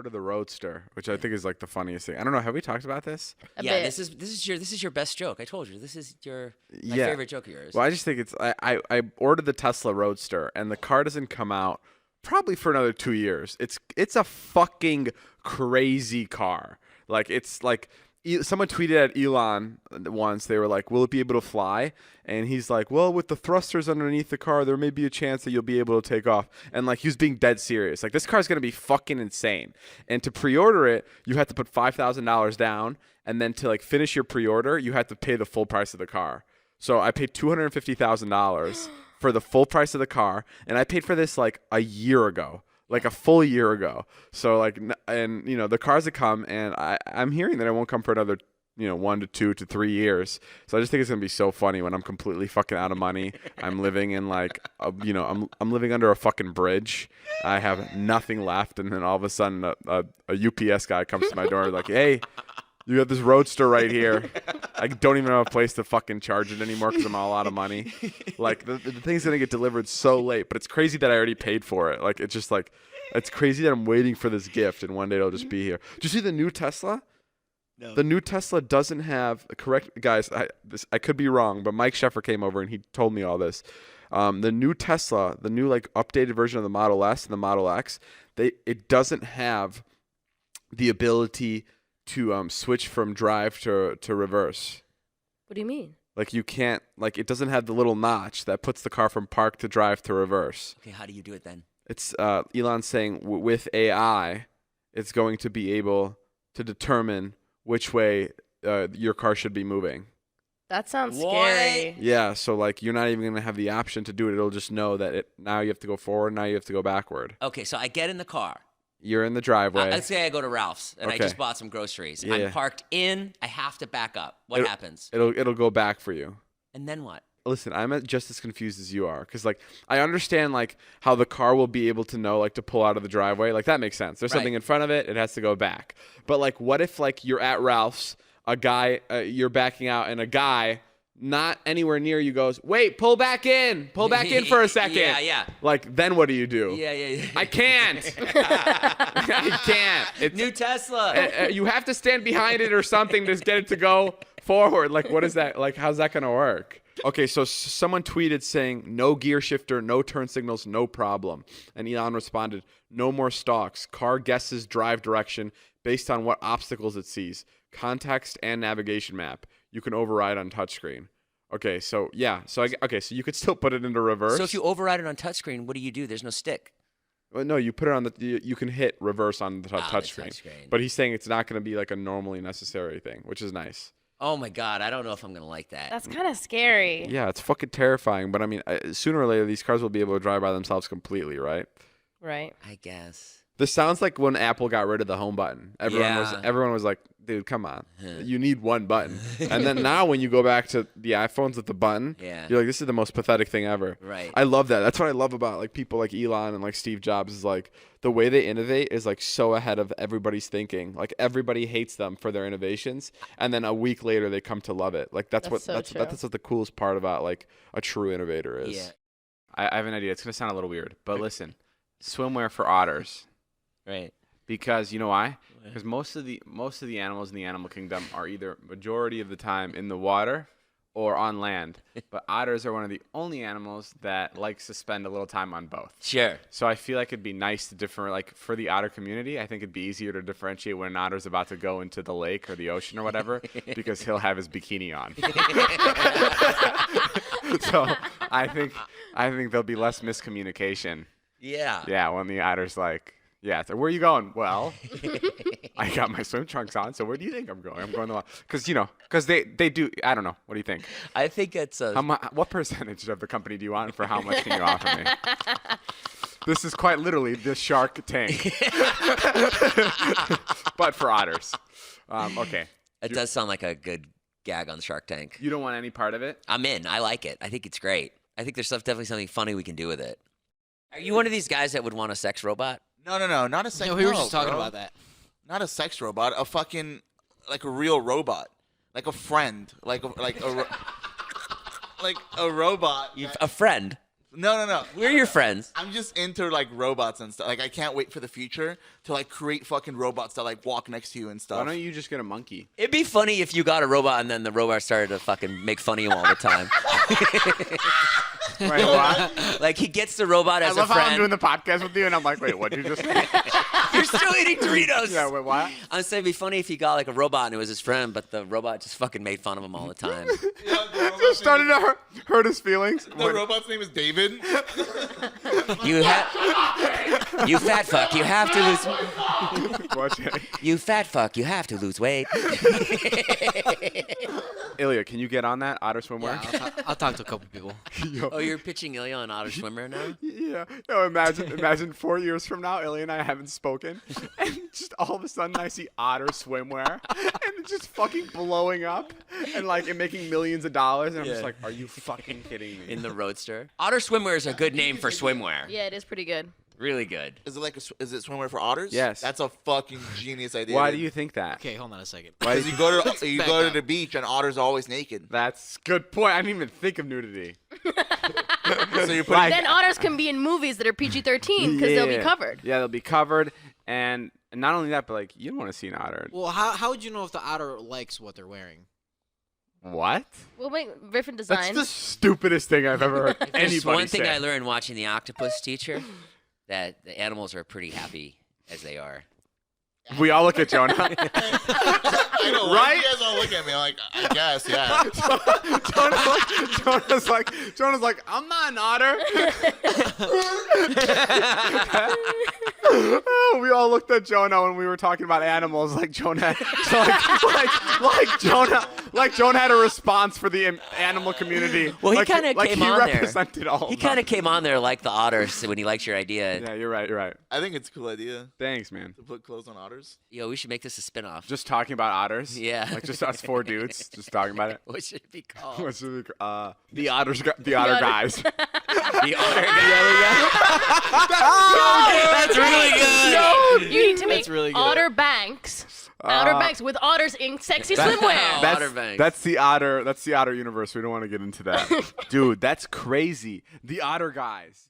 order the Roadster, which I think is like the funniest thing. I don't know. Have we talked about this? Yeah, this is your best joke. I told you this is my favorite joke of yours. Well, I just think it's I ordered the Tesla Roadster and the car doesn't come out probably for another 2 years. It's a fucking crazy car. Like it's like someone tweeted at Elon once. They were like, "Will it be able to fly?" And he's like, "Well, with the thrusters underneath the car, there may be a chance that you'll be able to take off." And like he was being dead serious. Like this car's gonna be fucking insane. And to pre-order it, you have to put $5,000 down, and then to like finish your pre-order, you have to pay the full price of the car. So I paid $250,000 for the full price of the car, and I paid for this like a year ago. Like a full year ago. So like, and you know, the cars that come, and I'm hearing that it won't come for another, 1 to 2 to 3 years. So I just think it's gonna be so funny when I'm completely fucking out of money. I'm living in like, I'm living under a fucking bridge. I have nothing left, and then all of a sudden a UPS guy comes to my door like, "Hey, you got this Roadster right here. I don't even have a place to fucking charge it anymore because I'm all out of money." Like the thing's gonna get delivered so late, but it's crazy that I already paid for it. Like it's just like, it's crazy that I'm waiting for this gift and one day it'll just be here. Do you see the new Tesla? No. The new Tesla doesn't have correct guys. I could be wrong, but Mike Sheffer came over and he told me all this. The new Tesla, the new like updated version of the Model S and the Model X, it doesn't have the ability to switch from drive to reverse. What do you mean? Like you can't, like it doesn't have the little notch that puts the car from park to drive to reverse. Okay, how do you do it then? It's Elon saying with AI, it's going to be able to determine which way your car should be moving. That sounds scary. Yeah, so like you're not even going to have the option to do it. It'll just know that now you have to go forward, now you have to go backward. Okay, so I get in the car. You're in the driveway. Let's say I go to Ralph's and I just bought some groceries. Yeah. I'm parked in. I have to back up. What happens? It'll go back for you. And then what? Listen, I'm just as confused as you are because like I understand like how the car will be able to know like to pull out of the driveway. Like that makes sense. There's something in front of it. It has to go back. But like what if like you're at Ralph's, a guy, you're backing out and a guy not anywhere near you goes, "Wait, pull back in for a second." Yeah. Like then what do you do? Yeah. I can't. I can't. It's new Tesla. You have to stand behind it or something to get it to go forward. Like what is that? Like how's that gonna work? Okay, so someone tweeted saying no gear shifter, no turn signals, no problem. And Elon responded, "No more stalks. Car guesses drive direction based on what obstacles it sees. Context and navigation map. You can override on touchscreen." Okay, so yeah, so so you could still put it into reverse. So if you override it on touchscreen, what do? There's no stick. Well, no, you put it on you can hit reverse on the touchscreen. But he's saying it's not going to be like a normally necessary thing, which is nice. Oh my God, I don't know if I'm going to like that. That's kind of scary. Yeah, it's fucking terrifying. But I mean, sooner or later, these cars will be able to drive by themselves completely, right? Right. I guess. This sounds like when Apple got rid of the home button. Everyone was like, "Dude, come on. You need one button." And then now when you go back to the iPhones with the button, you're like, "This is the most pathetic thing ever." Right. I love that. That's what I love about like people like Elon and like Steve Jobs is like the way they innovate is like so ahead of everybody's thinking. Like everybody hates them for their innovations, and then a week later they come to love it. Like that's what the coolest part about like a true innovator is. Yeah. I have an idea. It's gonna sound a little weird, but listen, swimwear for otters. Right. Because you know why? Because most of the animals in the animal kingdom are either majority of the time in the water or on land. But otters are one of the only animals that likes to spend a little time on both. Sure. So I feel like it'd be nice to like for the otter community, I think it'd be easier to differentiate when an otter's about to go into the lake or the ocean or whatever because he'll have his bikini on. So I think there'll be less miscommunication. Yeah. Yeah, when the otter's like, yeah, so where are you going? Well, I got my swim trunks on, so where do you think I'm going? I'm going to because they do. I don't know. What do you think? I think it's what percentage of the company do you want, and for how much can you offer me? This is quite literally the Shark Tank, but for otters. Okay. It does sound like a good gag on the Shark Tank. You don't want any part of it? I'm in. I like it. I think it's great. I think there's definitely something funny we can do with it. Are you one of these guys that would want a sex robot? No, not a sex robot. No, we were just talking about that. Not a sex robot, a fucking, like a real robot. Like a friend. Like a robot. A friend? No. We're your friends. I'm just into like robots and stuff. Like I can't wait for the future to like create fucking robots that like walk next to you and Why stuff. don't you just get a monkey? It'd be funny if you got a robot and then the robot started to fucking make fun of you all the time. Wait, what? Like he gets the robot I as a love how I'm friend. doing the podcast with you, and I'm like, wait, what did you just say? You're still eating Doritos. Yeah, wait, what? I'm saying it'd be funny if he got like a robot and it was his friend, but the robot just fucking made fun of him all the time. Just started to hurt his feelings. The robot's name is David. You fat fuck, you have to lose. Watch it. You fat fuck, you have to lose weight. Ilya, can you get on that otter swimwear? Yeah, I'll talk to a couple people. Oh, you're pitching Ilya on Otter Swimmer now? Yeah. No, imagine 4 years from now, Ilya and I haven't spoken, and just all of a sudden I see otter swimwear, and it's just fucking blowing up, and like it making millions of dollars, and I'm just Yeah. like, are you fucking kidding me? In the Roadster. Otter Swimwear is a good name for swimwear. Yeah, it is pretty good. Really good. Is it is it swimwear for otters? Yes. That's a fucking genius idea. Why do dude. you think that? Okay, hold on a second. Why Because do you you, go to you back go to up. the beach and otters are always naked. that's good point. I didn't even think of nudity. So you're putting Like- Then otters can be in movies that are PG-13 because they'll be Yeah. covered. Yeah, they'll be covered, and not only that, but like you don't want to see an otter. Well, how would you know if the otter likes what they're wearing? What? We'll make different That's designs. the stupidest thing I've ever heard There's anybody one thing say. I learned watching The Octopus Teacher, that the animals are pretty happy as they are. We all look at Jonah. I know, Right? You guys all look at me like, I guess, yeah. Jonah's like, I'm not an otter. Oh, we all looked at Jonah when we were talking about animals, like Jonah, like Jonah had a response for the animal community. Well, he like, kinda like came he on there. represented all. He of them. kind of came on there like the otters when he liked your idea. Yeah, you're right. You're right. I think it's a cool idea Thanks, man. to put clothes on otters. Yo, we should make this a spin-off. Just talking about otters. Yeah. Like just us four dudes, just talking about it. What should it be called? What's it, the otter guys. The otter guy. That's really good. You need to make That's really good. Otter Banks. Outer Banks with otters in sexy That- swimwear. That's- Otter Banks. That's the otter universe. We don't want to get into that. Dude, that's crazy. The otter guys.